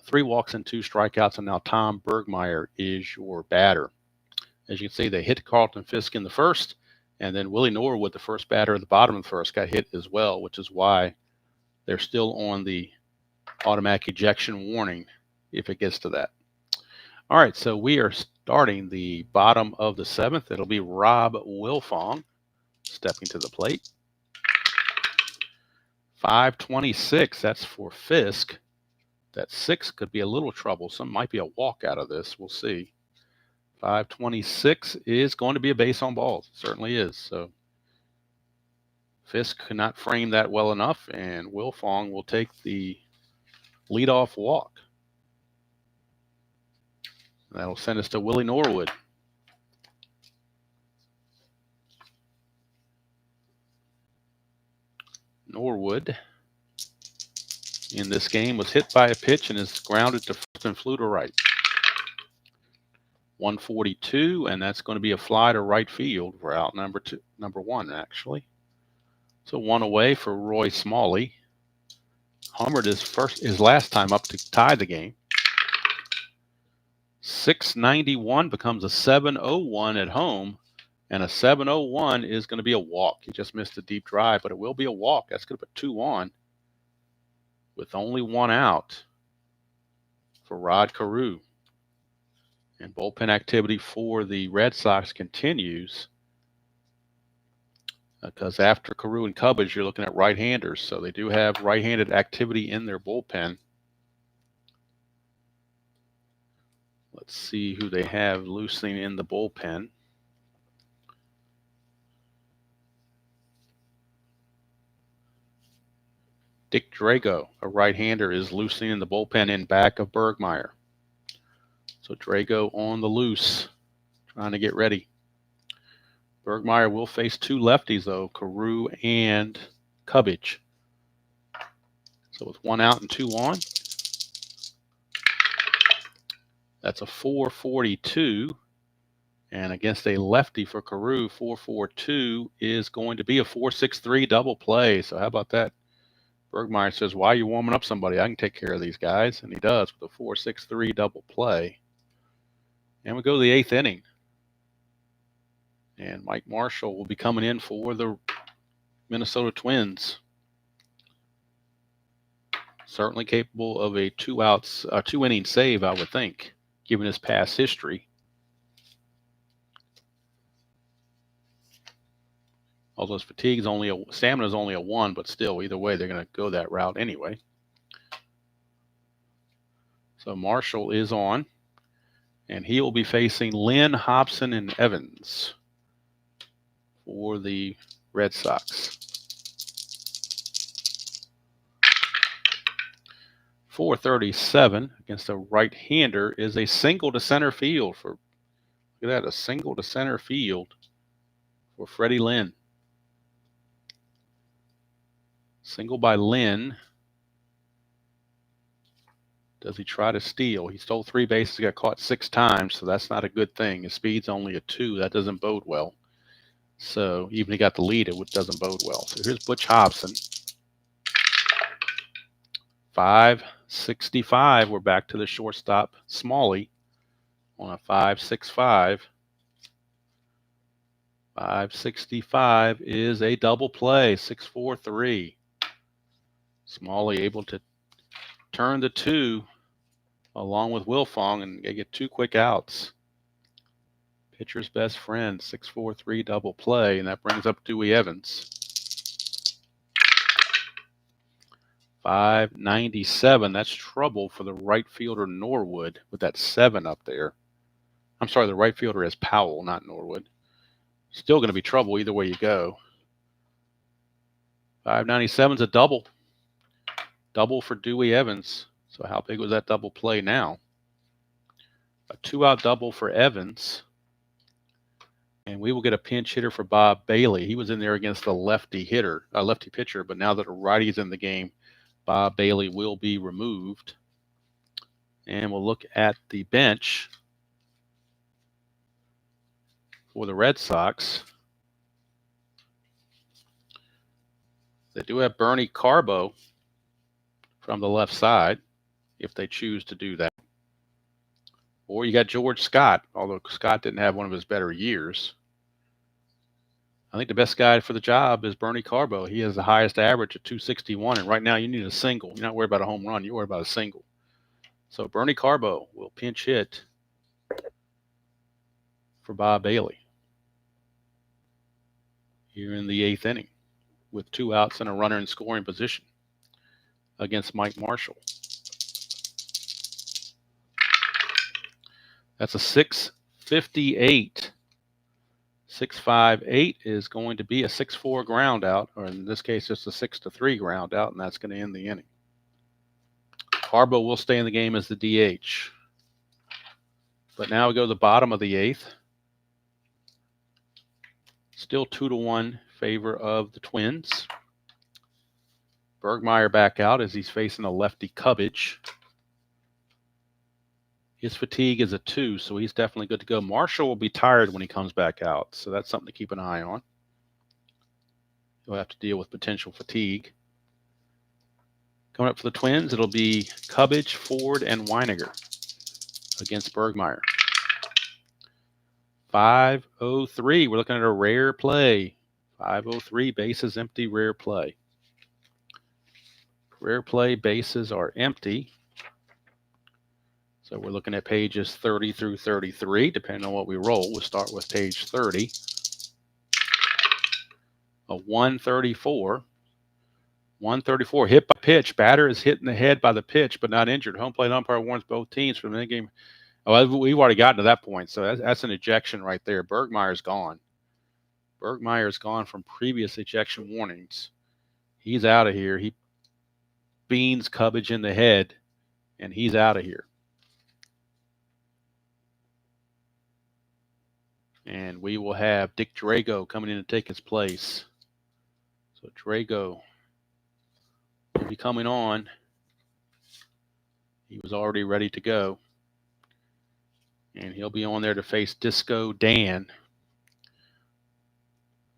3 walks and 2 strikeouts. And now Tom Bergmeyer is your batter. As you can see, they hit Carlton Fisk in the first, and then Willie Norwood, the first batter at the bottom of the first, got hit as well, which is why they're still on the automatic ejection warning if it gets to that. All right, so we are starting the bottom of the seventh. It'll be Rob Wilfong stepping to the plate. 526, that's for Fisk. That 6 could be a little troublesome. Might be a walk out of this. We'll see. 526 is going to be a base on balls. It certainly is. So Fisk could not frame that well enough, and Wilfong will take the leadoff walk. That'll send us to Willie Norwood. Norwood in this game was hit by a pitch and is grounded to first and flew to right. 142, and that's going to be a fly to right field for out number 1, actually. So 1 away for Roy Smalley. Homered his last time up to tie the game. 691 becomes a 701 at home, and a 701 is going to be a walk. He just missed a deep drive, but it will be a walk. That's going to put 2 on with only 1 out for Rod Carew. And bullpen activity for the Red Sox continues because after Carew and Cubbage, you're looking at right-handers. So they do have right-handed activity in their bullpen. Let's see who they have loosening in the bullpen. Dick Drago, a right-hander, is loosening in the bullpen in back of Bergmeyer. So Drago on the loose, trying to get ready. Bergmeyer will face 2 lefties, though, Carew and Cubbage. So with 1 out and 2 on, that's a 442. And against a lefty for Carew, 442 is going to be a 463 double play. So how about that? Bergmeyer says, why are you warming up somebody? I can take care of these guys. And he does with a 463 double play. And we go to the 8th inning. And Mike Marshall will be coming in for the Minnesota Twins. Certainly capable of a 2-inning save, I would think, given his past history. Although his stamina is only a 1, but still, either way, they're going to go that route anyway. So Marshall is on, and he will be facing Lynn, Hobson, and Evans for the Red Sox. 437 against a right-hander is a single to center field for, look at that, a single to center field for Freddie Lynn. Single by Lynn. Does he try to steal? He stole 3 bases, got caught 6 times, so that's not a good thing. His speed's only a 2. That doesn't bode well. So even if he got the lead, it doesn't bode well. So here's Butch Hobson. 565. We're back to the shortstop, Smalley, on a 565. 565 is a double play, 643. Smalley able to turn the 2 along with Wilfong, and they get 2 quick outs. Pitcher's best friend, 643 double play, and that brings up Dewey Evans. 597. That's trouble for the right fielder Norwood with that 7 up there. I'm sorry, the right fielder is Powell, not Norwood. Still going to be trouble either way you go. 597 is a double. Double for Dewey Evans. So how big was that double play now? A 2-out double for Evans. And we will get a pinch hitter for Bob Bailey. He was in there against a lefty pitcher, but now that a righty's in the game, Bob Bailey will be removed. And we'll look at the bench for the Red Sox. They do have Bernie Carbo from the left side, if they choose to do that. Or you got George Scott, although Scott didn't have one of his better years. I think the best guy for the job is Bernie Carbo. He has the highest average at 261, and right now you need a single. You're not worried about a home run. You're worried about a single. So Bernie Carbo will pinch hit for Bob Bailey here in the 8th inning with 2 outs and a runner in scoring position against Mike Marshall. That's a 658. 658 is going to be a 6-4 ground out, or in this case, just a 6-3 ground out, and that's going to end the inning. Carbo will stay in the game as the DH. But now we go to the bottom of the 8th. Still 2-1 favor of the Twins. Bergmeyer back out as he's facing a lefty Cubbage. His fatigue is a 2, so he's definitely good to go. Marshall will be tired when he comes back out, so that's something to keep an eye on. He'll have to deal with potential fatigue. Coming up for the Twins, it'll be Cubbage, Ford, and Weiniger against Bergmeyer. 503. We're looking at a rare play. 503, bases empty, rare play. Rare play, bases are empty. So we're looking at pages 30 through 33, depending on what we roll. We'll start with page 30. A 134. 134, hit by pitch. Batter is hit in the head by the pitch, but not injured. Home plate umpire warns both teams from the game. Oh, we've already gotten to that point, so that's an ejection right there. Bergmeyer's gone. Bergmeyer's gone from previous ejection warnings. He's out of here. He beans Cubbage in the head, and he's out of here. And we will have Dick Drago coming in to take his place. So Drago will be coming on. He was already ready to go. And he'll be on there to face Disco Dan.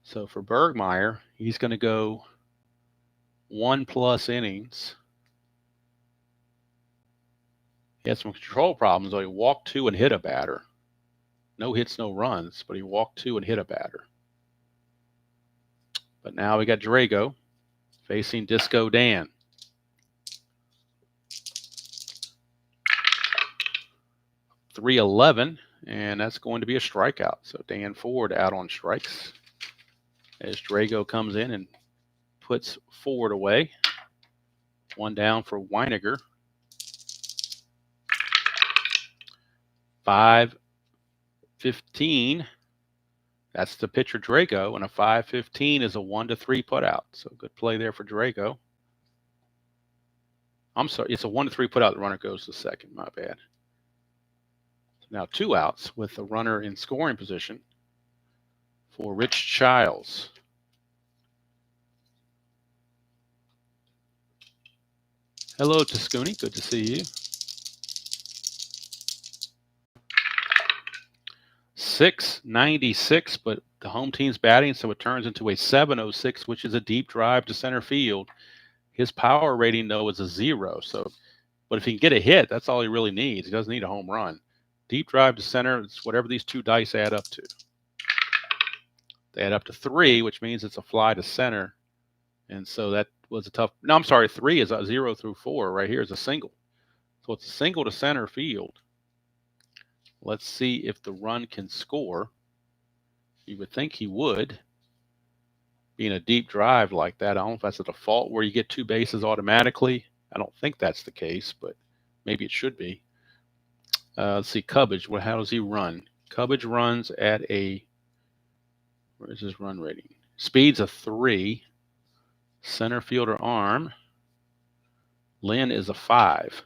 So for Bergmeyer, he's going to go 1+ innings. He had some control problems, though. He walked 2 and hit a batter. No hits, no runs, but he walked 2 and hit a batter. But now we got Drago facing Disco Dan. .311, and that's going to be a strikeout. So Dan Ford out on strikes as Drago comes in and puts Ford away. 1 down for Weiniger. 5-15. That's the pitcher Drago, and a 5-15 is a 1-3 putout. So good play there for Drago. I'm sorry, it's a 1-3 putout. The runner goes to second. My bad. Now 2 outs with the runner in scoring position for Rich Childs. Hello, Tascuni. Good to see you. 696, but the home team's batting, so it turns into a 706, which is a deep drive to center field. His power rating, though, is a 0. So, but if he can get a hit, that's all he really needs. He doesn't need a home run. Deep drive to center, it's whatever these 2 dice add up to. They add up to 3, which means it's a fly to center. And so that was a tough. No, I'm sorry. 3 is a 0 through 4. Right here is a single. So it's a single to center field. Let's see if the run can score. You would think he would. Being a deep drive like that, I don't know if that's a default where you get 2 bases automatically. I don't think that's the case, but maybe it should be. Let's see, Cubbage. Well, how does he run? Cubbage runs at a, where is his run rating? Speed's a 3. Center fielder arm. Lynn is a 5.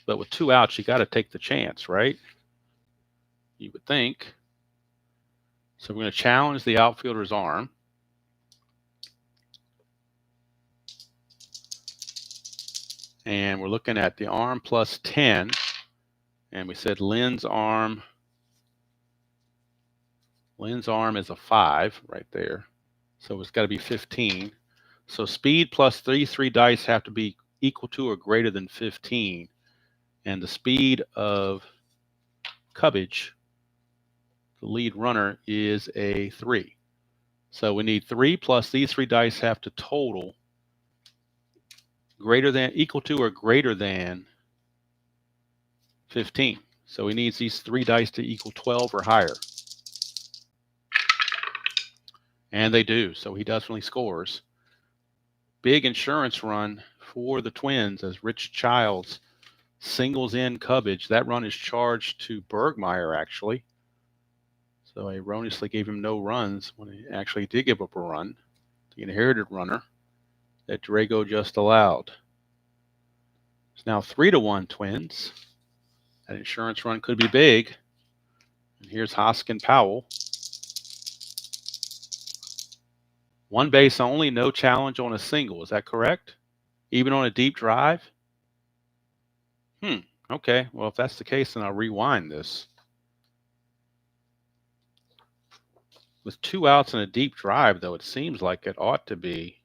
But with 2 outs, you got to take the chance, right? You would think. So we're going to challenge the outfielder's arm. And we're looking at the arm plus 10. And we said Lynn's arm is a 5 right there. So it's got to be 15. So speed plus these 3 dice have to be equal to or greater than 15. And the speed of Cubbage, the lead runner, is a 3. So we need 3 plus these 3 dice have to total greater than, equal to, or greater than 15. So he needs these 3 dice to equal 12 or higher. And they do. So he definitely scores. Big insurance run for the Twins as Rich Childs singles in Cubbage. That run is charged to Bergmeyer, actually. So I erroneously gave him no runs when he actually did give up a run. The inherited runner that Drago just allowed. It's now 3-1 Twins. That insurance run could be big. And here's Hoskin Powell. 1 base only, no challenge on a single. Is that correct? Even on a deep drive? Okay. Well, if that's the case, then I'll rewind this. With 2 outs and a deep drive, though, it seems like it ought to be.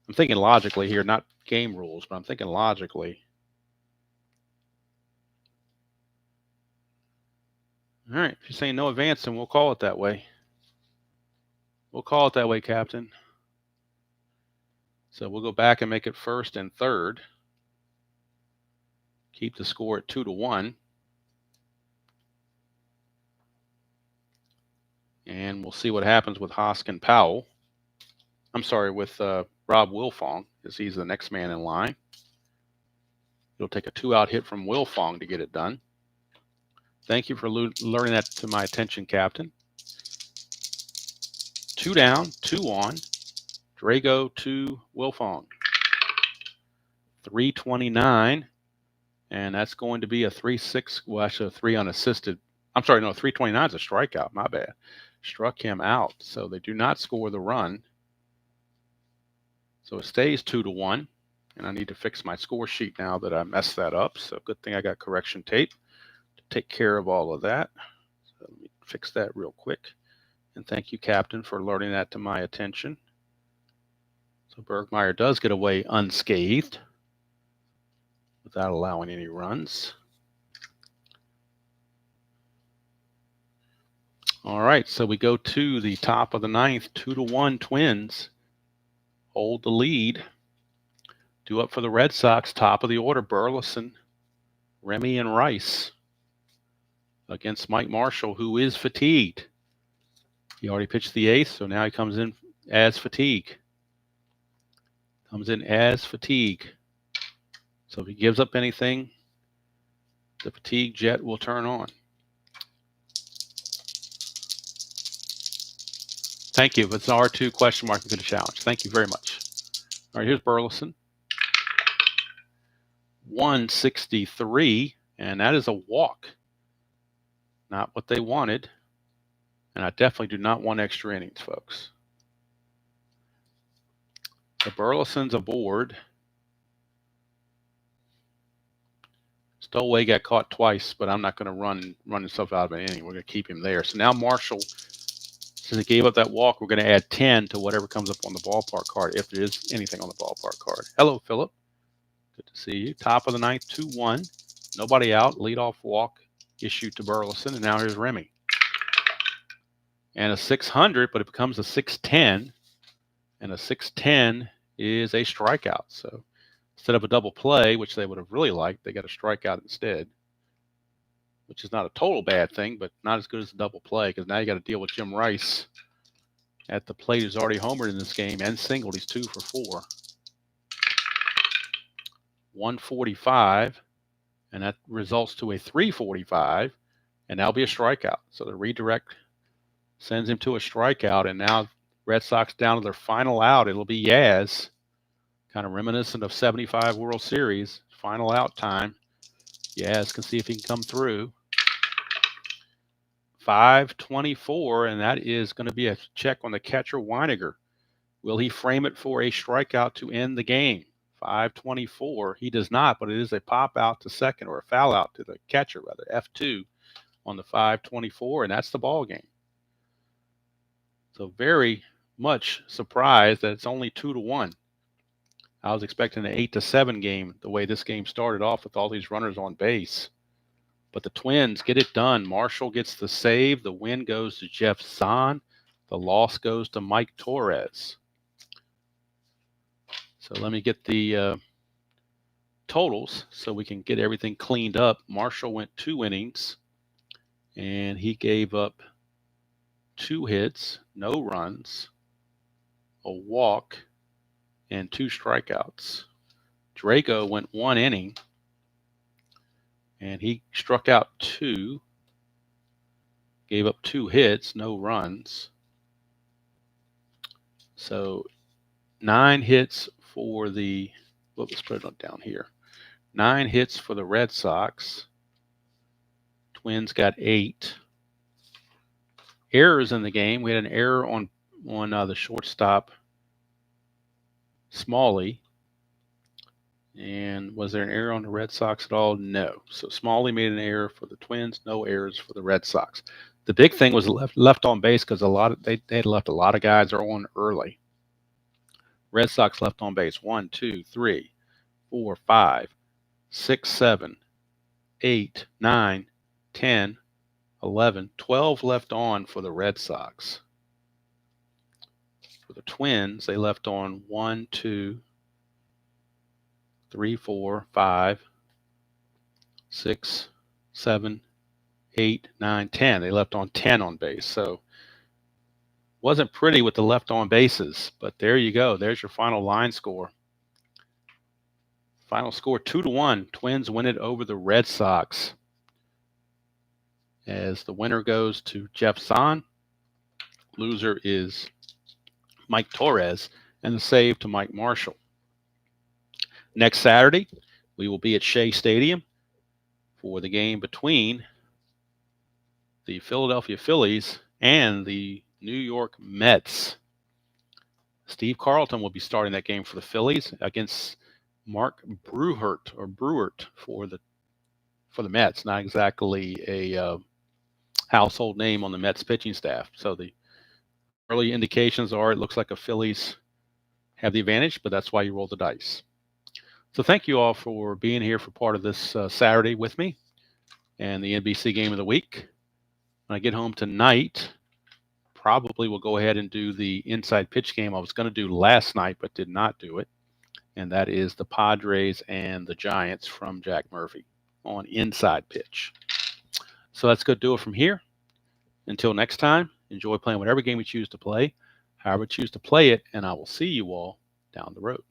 I'm thinking logically here, not game rules, but I'm thinking logically. All right. If you're saying no advancing, we'll call it that way. We'll call it that way, Captain. So we'll go back and make it first and third. Keep the score at 2-1. And we'll see what happens with Hoskin Powell. I'm sorry, with Rob Wilfong, as he's the next man in line. It'll take a 2-out hit from Wilfong to get it done. Thank you for learning that to my attention, Captain. 2 down, 2 on. Drago to Wilfong. 329. And that's going to be a 3-6. Well, actually, a 3 unassisted. I'm sorry, no, 329 is a strikeout. My bad. Struck him out. So they do not score the run. So it stays 2-1. And I need to fix my score sheet now that I messed that up. So good thing I got correction tape to take care of all of that. So let me fix that real quick. And thank you, Captain, for alerting that to my attention. So Bergmeyer does get away unscathed without allowing any runs. All right, so we go to the top of the 9th. 2-1 Twins hold the lead. Due up for the Red Sox, top of the order, Burleson, Remy, and Rice against Mike Marshall, who is fatigued. He already pitched the 8th, so now he comes in as fatigue. So if he gives up anything, The fatigue jet will turn on. Thank you. It's R2 question mark for the challenge. Thank you very much. All right, here's Burleson. 163, and that is a walk. Not what they wanted. And I definitely do not want extra innings, folks. The Burleson's aboard. Stowaway got caught twice, but I'm not going to run himself out of an inning. We're going to keep him there. So now Marshall, since he gave up that walk, we're going to add 10 to whatever comes up on the ballpark card, if there is anything on the ballpark card. Hello, Philip. Good to see you. Top of the ninth, 2-1. Nobody out. Leadoff walk issued to Burleson, and now here's Remy. And a 600, but it becomes a 610, and a 610 is a strikeout. So instead of a double play, which they would have really liked, they got a strikeout instead, which is not a total bad thing, but not as good as a double play, because now you got to deal with Jim Rice at the plate, who's already homered in this game and singled. He's 2 for 4. 145, and that results to a 345, and that'll be a strikeout. So the redirect sends him to a strikeout, and now Red Sox down to their final out. It'll be Yaz, kind of reminiscent of 75 World Series. Final out time. Yaz can see if he can come through. 524, and that is going to be a check on the catcher, Weiniger. Will he frame it for a strikeout to end the game? 524. He does not, but it is a pop out to second, or a foul out to the catcher, rather, F2 on the 524, and that's the ball game. So very much surprised that it's only 2-1. I was expecting an 8-7 game, the way this game started off with all these runners on base. But the Twins get it done. Marshall gets the save. The win goes to Jeff Zahn. The loss goes to Mike Torrez. So let me get the totals so we can get everything cleaned up. Marshall went 2 innings, and he gave up 2 hits, no runs, a walk, and 2 strikeouts. Drago went 1 inning, and he struck out 2, gave up 2 hits, no runs. So 9 hits for the, let's put it down here. 9 hits for the Red Sox. Twins got 8. Errors in the game. We had an error on the shortstop, Smalley. And was there an error on the Red Sox at all? No. So Smalley made an error for the Twins. No errors for the Red Sox. The big thing was left on base, because they had left a lot of guys on early. Red Sox left on base 1, 2, 3, 4, 5, 6, 7, 8, 9, 10, 11, 12 left on for the Red Sox. For the Twins, they left on 1, 2, 3, 4, 5, 6, 7, 8, 9, 10. They left on 10 on base. So wasn't pretty with the left on bases, but there you go. There's your final line score. Final score 2-1. Twins win it over the Red Sox, as the winner goes to Jeff Zahn. Loser is Mike Torrez, and the save to Mike Marshall. Next Saturday, we will be at Shea Stadium for the game between the Philadelphia Phillies and the New York Mets. Steve Carlton will be starting that game for the Phillies against Mark Brewert for the Mets. Not exactly a household name on the Mets pitching staff. So the early indications are it looks like the Phillies have the advantage, but that's why you roll the dice. So thank you all for being here for part of this Saturday with me and the NBC game of the week. When I get home tonight, probably will go ahead and do the inside pitch game I was going to do last night, but did not do it. And that is the Padres and the Giants from Jack Murphy on inside pitch. So that's going to do it from here. Until next time, enjoy playing whatever game you choose to play, however you choose to play it, and I will see you all down the road.